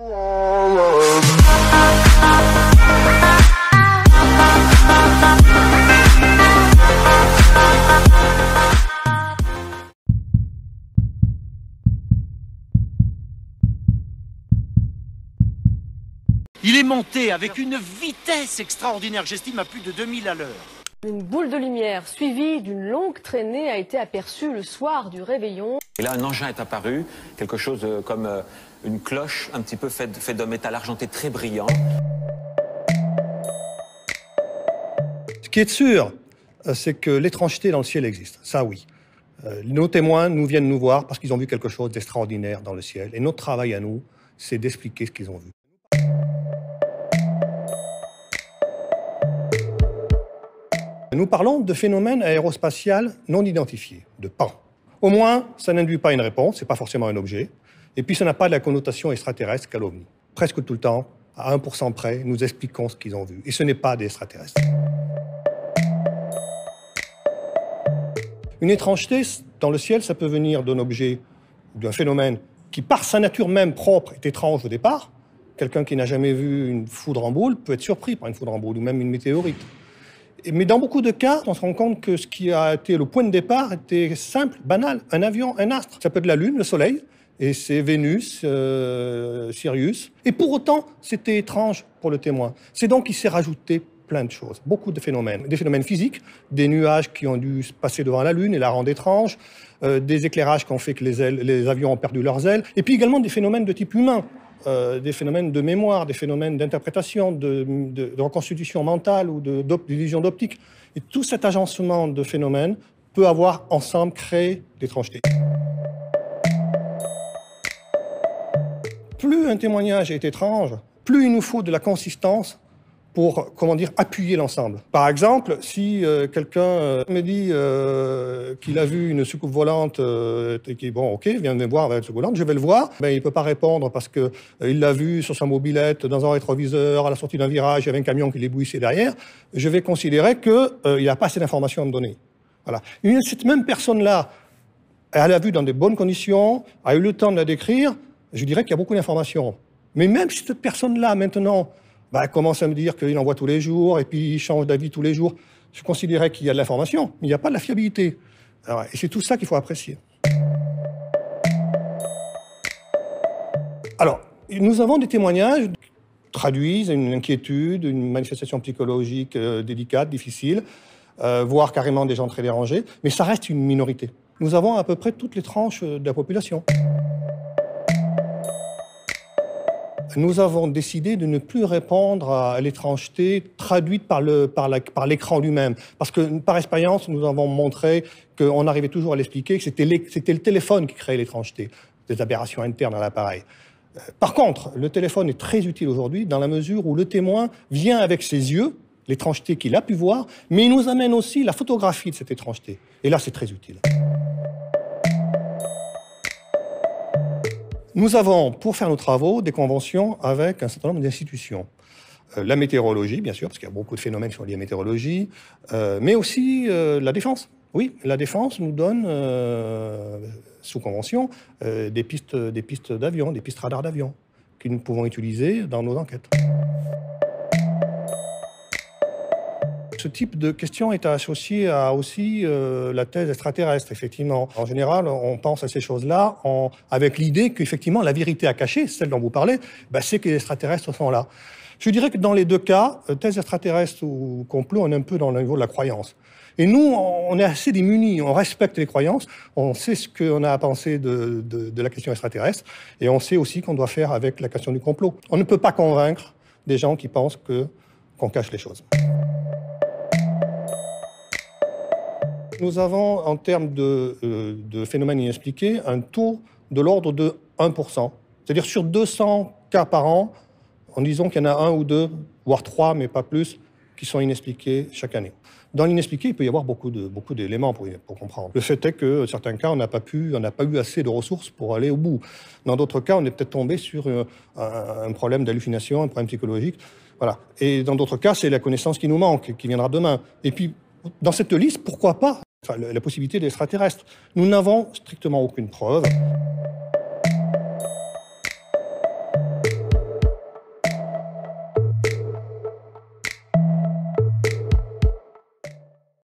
Il est monté avec une vitesse extraordinaire, j'estime à plus de 2000 à l'heure. Une boule de lumière suivie d'une longue traînée a été aperçue le soir du réveillon. Et là, un engin est apparu, quelque chose comme une cloche, un petit peu fait de métal argenté très brillant. Ce qui est sûr, c'est que l'étrangeté dans le ciel existe, ça oui. Nos témoins nous viennent nous voir parce qu'ils ont vu quelque chose d'extraordinaire dans le ciel. Et notre travail à nous, c'est d'expliquer ce qu'ils ont vu. Nous parlons de phénomènes aérospatials non identifiés, de PAN. Au moins, ça n'induit pas une réponse, ce n'est pas forcément un objet. Et puis, ça n'a pas de la connotation extraterrestre qu'à l'OVNI. Presque tout le temps, à 1% près, nous expliquons ce qu'ils ont vu. Et ce n'est pas des extraterrestres. Une étrangeté dans le ciel, ça peut venir d'un objet, d'un phénomène qui, par sa nature même propre, est étrange au départ. Quelqu'un qui n'a jamais vu une foudre en boule peut être surpris par une foudre en boule ou même une météorite. Mais dans beaucoup de cas, on se rend compte que ce qui a été le point de départ était simple, banal. Un avion, un astre. Ça peut être la Lune, le Soleil, et c'est Vénus, Sirius. Et pour autant, c'était étrange pour le témoin. C'est donc qu'il s'est rajouté plein de choses, beaucoup de phénomènes. Des phénomènes physiques, des nuages qui ont dû passer devant la Lune et la rendre étrange, des éclairages qui ont fait que les avions ont perdu leurs ailes, et puis également des phénomènes de type humain. Des phénomènes de mémoire, des phénomènes d'interprétation, de reconstitution mentale ou d'illusion d'optique. Et tout cet agencement de phénomènes peut avoir ensemble créé l'étrangeté. Plus un témoignage est étrange, plus il nous faut de la consistance pour, appuyer l'ensemble. Par exemple, si quelqu'un me dit qu'il a vu une soucoupe volante, et qu'il bon, ok, viens me voir avec une soucoupe volante, je vais le voir, mais il ne peut pas répondre parce qu'il l'a vu sur sa mobilette, dans un rétroviseur, à la sortie d'un virage, il y avait un camion qui l'éblouissait derrière. Je vais considérer qu'il n'a pas assez d'informations à me donner. Voilà. Cette même personne-là, elle l'a vu dans des bonnes conditions, a eu le temps de la décrire, je dirais qu'il y a beaucoup d'informations. Mais même si cette personne-là, maintenant, commence à me dire qu'il en voit tous les jours et puis il change d'avis tous les jours, je considérais qu'il y a de l'information, mais il n'y a pas de la fiabilité. Alors, et c'est tout ça qu'il faut apprécier. Alors, nous avons des témoignages qui traduisent une inquiétude, une manifestation psychologique délicate, difficile, voire carrément des gens très dérangés, mais ça reste une minorité. Nous avons à peu près toutes les tranches de la population. Nous avons décidé de ne plus répondre à l'étrangeté traduite par l'écran lui-même. Parce que, par expérience, nous avons montré qu'on arrivait toujours à l'expliquer, que c'était le téléphone qui créait l'étrangeté, des aberrations internes à l'appareil. Par contre, le téléphone est très utile aujourd'hui dans la mesure où le témoin vient avec ses yeux, l'étrangeté qu'il a pu voir, mais il nous amène aussi la photographie de cette étrangeté. Et là, c'est très utile. Nous avons, pour faire nos travaux, des conventions avec un certain nombre d'institutions. La météorologie, bien sûr, parce qu'il y a beaucoup de phénomènes qui sont liés à la météorologie, mais aussi la défense. Oui, la défense nous donne, sous convention, des pistes d'avion, des pistes radars d'avion, que nous pouvons utiliser dans nos enquêtes. Ce type de question est associé à aussi la thèse extraterrestre, effectivement. En général, on pense à ces choses-là avec l'idée qu'effectivement, la vérité à cacher, celle dont vous parlez, c'est que les extraterrestres sont là. Je dirais que dans les deux cas, thèse extraterrestre ou complot, on est un peu dans le niveau de la croyance. Et nous, on est assez démunis, on respecte les croyances, on sait ce qu'on a à penser de la question extraterrestre, et on sait aussi qu'on doit faire avec la question du complot. On ne peut pas convaincre des gens qui pensent qu'on cache les choses. Nous avons, en termes de phénomènes inexpliqués, un taux de l'ordre de 1%. C'est-à-dire sur 200 cas par an, en disant qu'il y en a un ou deux, voire trois, mais pas plus, qui sont inexpliqués chaque année. Dans l'inexpliqué, il peut y avoir beaucoup d'éléments pour comprendre. Le fait est que, dans certains cas, on n'a pas eu assez de ressources pour aller au bout. Dans d'autres cas, on est peut-être tombé sur un problème d'hallucination, un problème psychologique. Voilà. Et dans d'autres cas, c'est la connaissance qui nous manque, qui viendra demain. Et puis, dans cette liste, pourquoi pas la possibilité d'extraterrestres. Nous n'avons strictement aucune preuve.